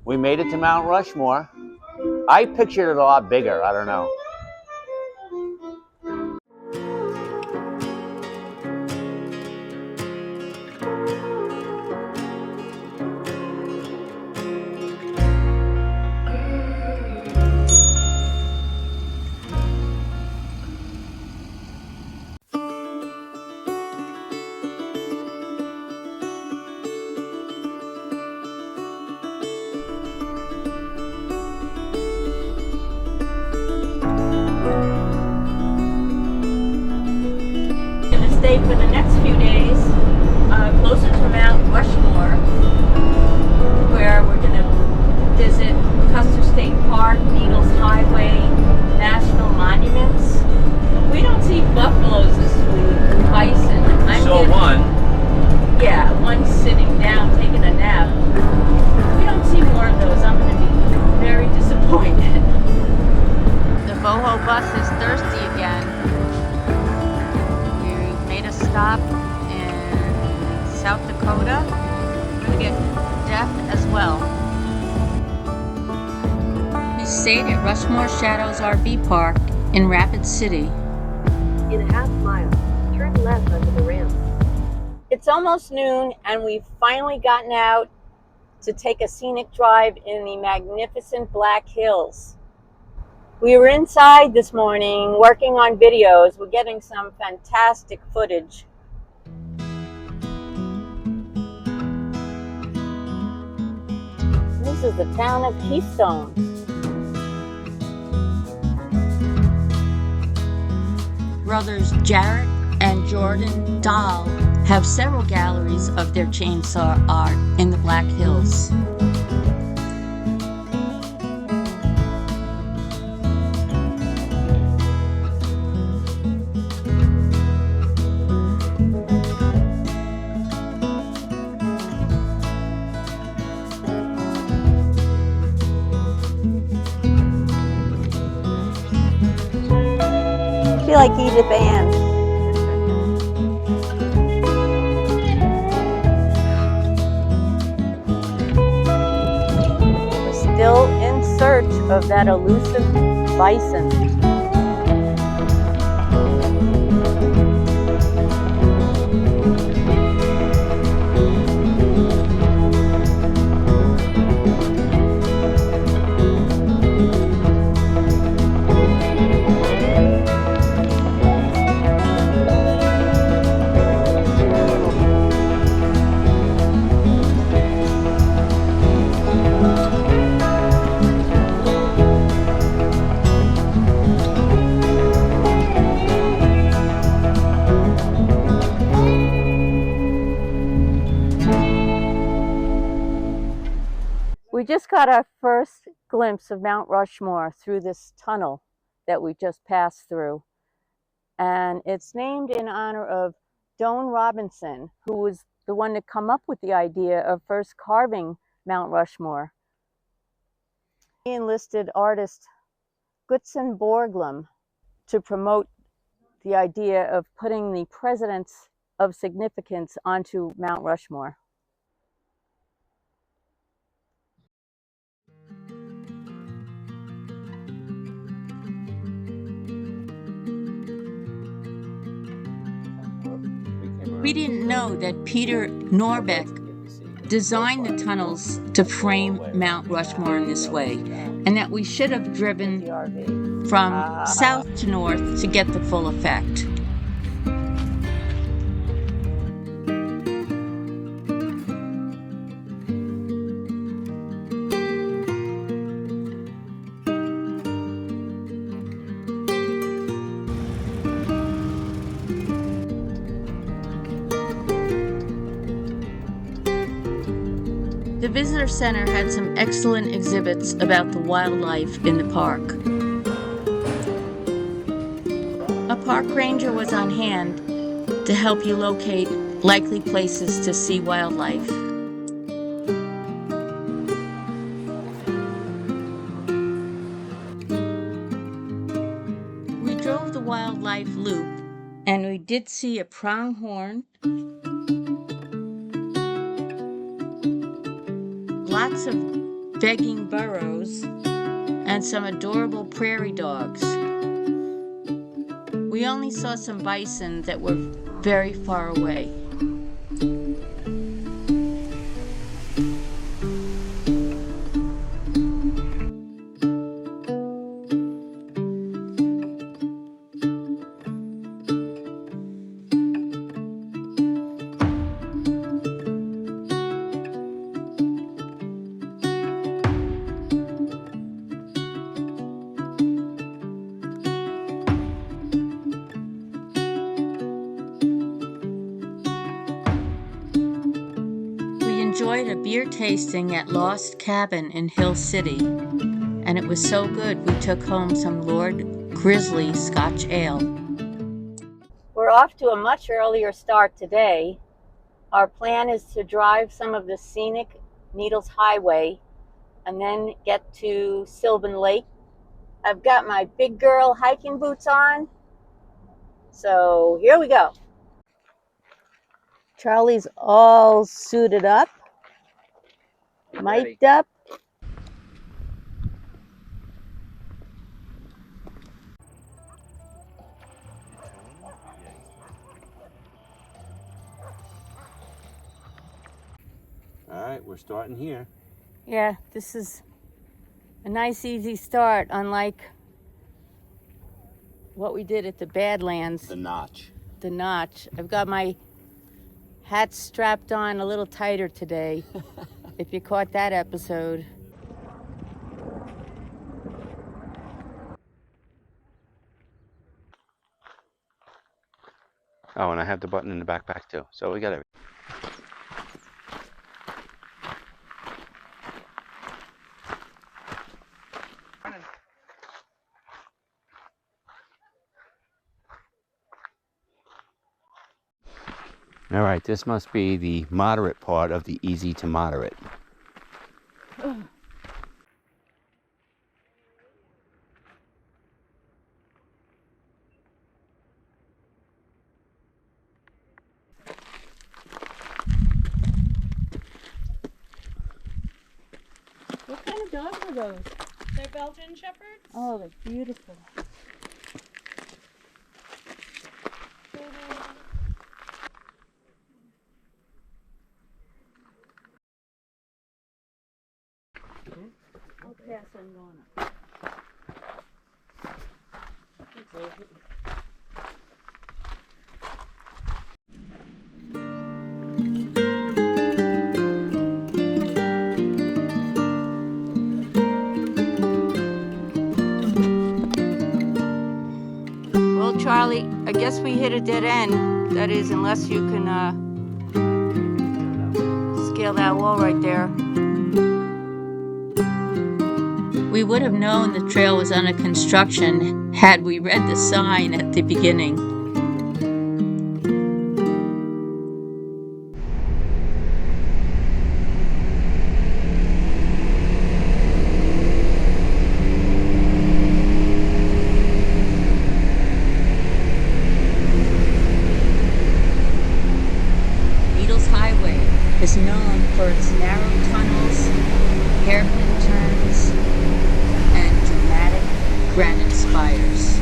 We made it to Mount Rushmore. I pictured it a lot bigger. I don't know. Stay for the next few days closer to Mount Rushmore, where we're going to visit Custer State Park, Needles Highway, National Monuments. We don't see buffaloes this week, bison. One. Yeah, one sitting down taking a nap. We don't see more of those. I'm going to be very disappointed. The boho bus is thirsty again. Stop in South Dakota. We're going to get death as well. We stayed at Rushmoreshadows Park in Rapid City. In a half mile, turn left onto the ramp. It's almost noon and we've finally gotten out to take a scenic drive in the magnificent Black Hills. We were inside this morning working on videos. We're getting some fantastic footage. This is the town of Keystone. Brothers Jarrett and Jordan Dahl have several galleries of their chainsaw art in the Black Hills. I feel like Edith Ann. We're still in search of that elusive bison. We just got our first glimpse of Mount Rushmore through this tunnel that we just passed through. And it's named in honor of Doane Robinson, who was the one to come up with the idea of first carving Mount Rushmore. He enlisted artist Gutzon Borglum to promote the idea of putting the presidents of significance onto Mount Rushmore. We didn't know that Peter Norbeck designed the tunnels to frame Mount Rushmore in this way, and that we should have driven from south to north to get the full effect. The visitor center had some excellent exhibits about the wildlife in the park. A park ranger was on hand to help you locate likely places to see wildlife. We drove the wildlife loop and we did see a pronghorn, lots of begging burros, and some adorable prairie dogs. We only saw some bison that were very far away. We enjoyed a beer tasting at Lost Cabin in Hill City, and it was so good we took home some Lord Grizzly Scotch Ale. We're off to a much earlier start today. Our plan is to drive some of the scenic Needles Highway and then get to Sylvan Lake. I've got my big girl hiking boots on, so here we go. Charlie's all suited up, mic'd up. All right, we're starting here. Yeah, this is a nice easy start, unlike what we did at the Badlands. The notch. The notch. I've got my hat strapped on a little tighter today, if you caught that episode. Oh, and I have the button in the backpack too. So we got everything. All right, this must be the moderate part of the easy to moderate. What kind of dogs are those? They're Belgian Shepherds. Oh, they're beautiful. I'll pass on going up. Well, Charlie, I guess we hit a dead end. That is, unless you can scale that wall right there. We would have known the trail was under construction had we read the sign at the beginning. Needles Highway is known for its narrow tunnels, hairpin turns, and dramatic granite spires.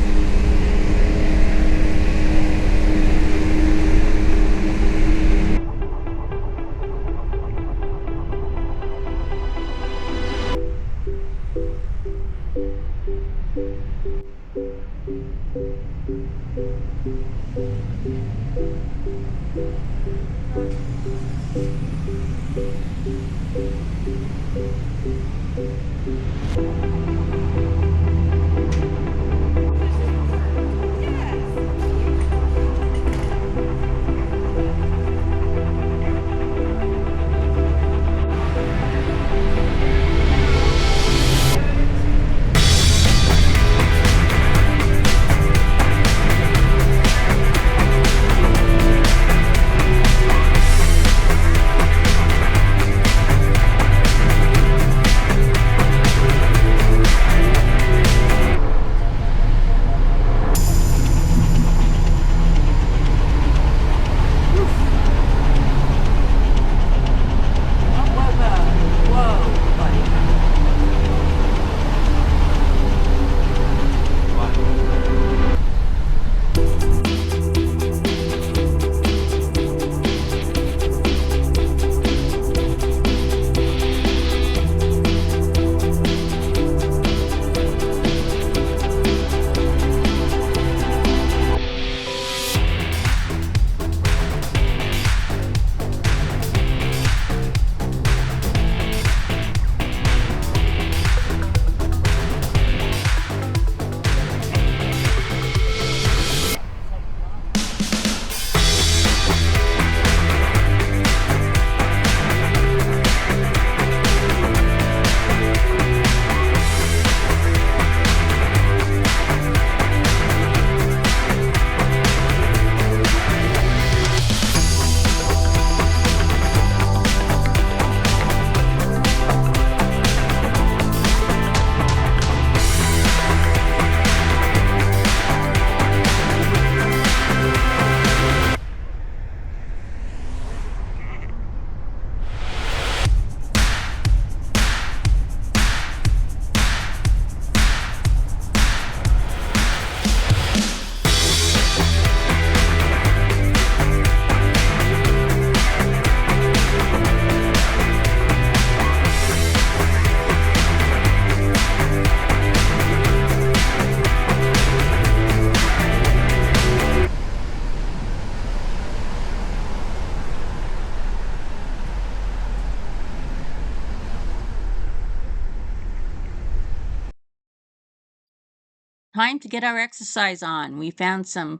time to get our exercise on. We found some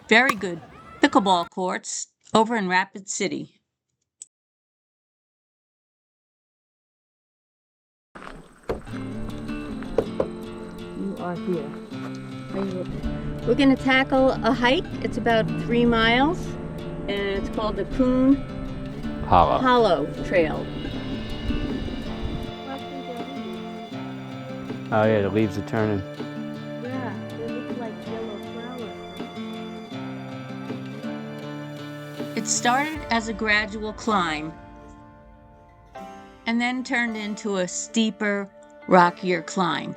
very good pickleball courts over in Rapid City. You are here. We're going to tackle a hike. It's about 3 miles, and it's called the Coon Hollow Trail. Oh yeah, the leaves are turning. Yeah, they look like yellow flowers. It started as a gradual climb and then turned into a steeper, rockier climb.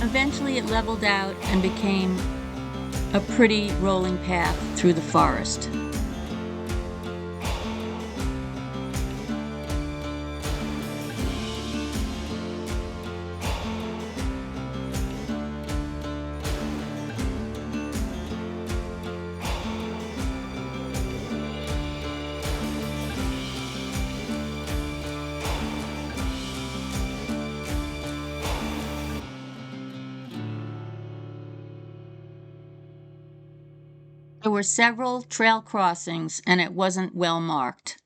Eventually it leveled out and became a pretty rolling path through the forest. There were several trail crossings and it wasn't well marked.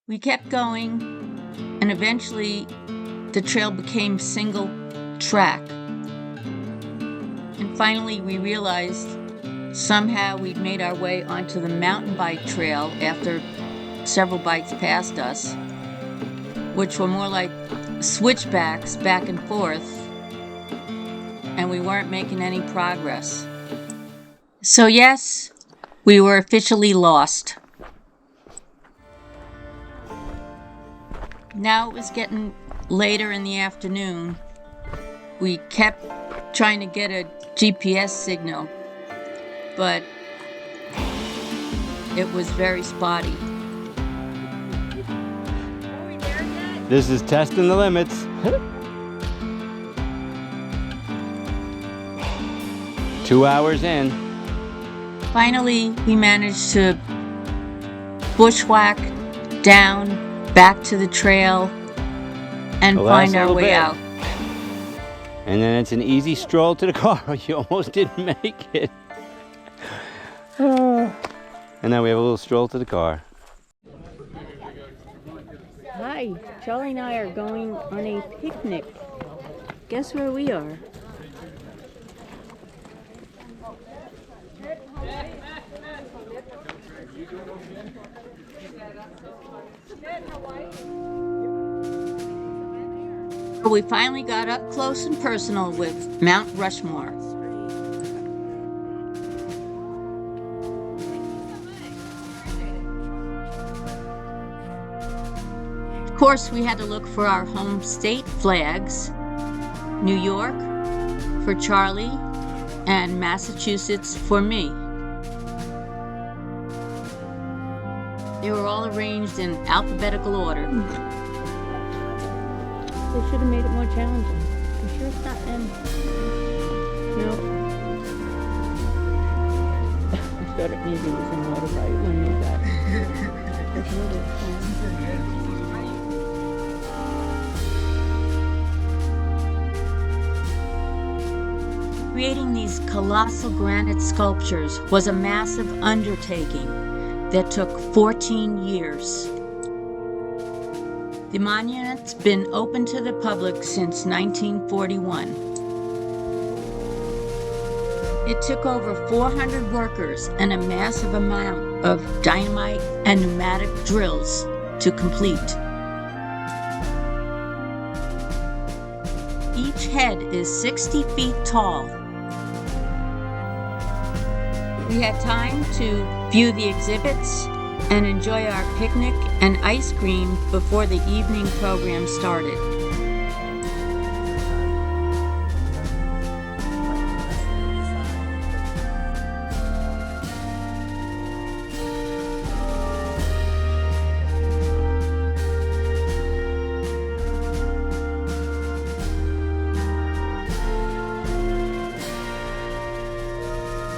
We kept going and eventually the trail became single track. And finally we realized somehow we'd made our way onto the mountain bike trail after several bikes passed us, which were more like switchbacks back and forth, and we weren't making any progress. So yes, we were officially lost. Now it was getting later in the afternoon. We kept trying to get a GPS signal, but it was very spotty. This is testing the limits. 2 hours in. Finally, we managed to bushwhack down back to the trail and find our way out. And then it's an easy stroll to the car. You almost didn't make it. And now we have a little stroll to the car. Hi, Charlie and I are going on a picnic. Guess where we are? We finally got up close and personal with Mount Rushmore. Of course, we had to look for our home state flags. New York for Charlie and Massachusetts for me. They were all arranged in alphabetical order. They should have made it more challenging. I'm sure it's not them. No. I thought it maybe was in water right when they got. Creating these colossal granite sculptures was a massive undertaking that took 14 years. The monument's been open to the public since 1941. It took over 400 workers and a massive amount of dynamite and pneumatic drills to complete. Each head is 60 feet tall. We had time to view the exhibits and enjoy our picnic and ice cream before the evening program started.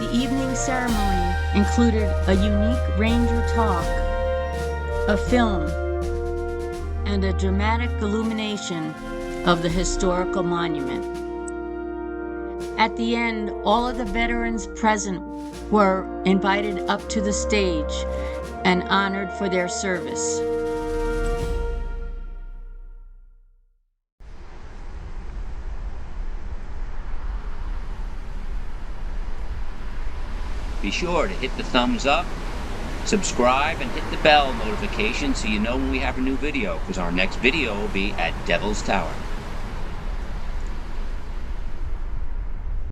The evening ceremony included a unique ranger talk, a film, and a dramatic illumination of the historical monument. At the end, all of the veterans present were invited up to the stage and honored for their service. Be sure to hit the thumbs up, subscribe, and hit the bell notification so you know when we have a new video, because our next video will be at Devil's Tower.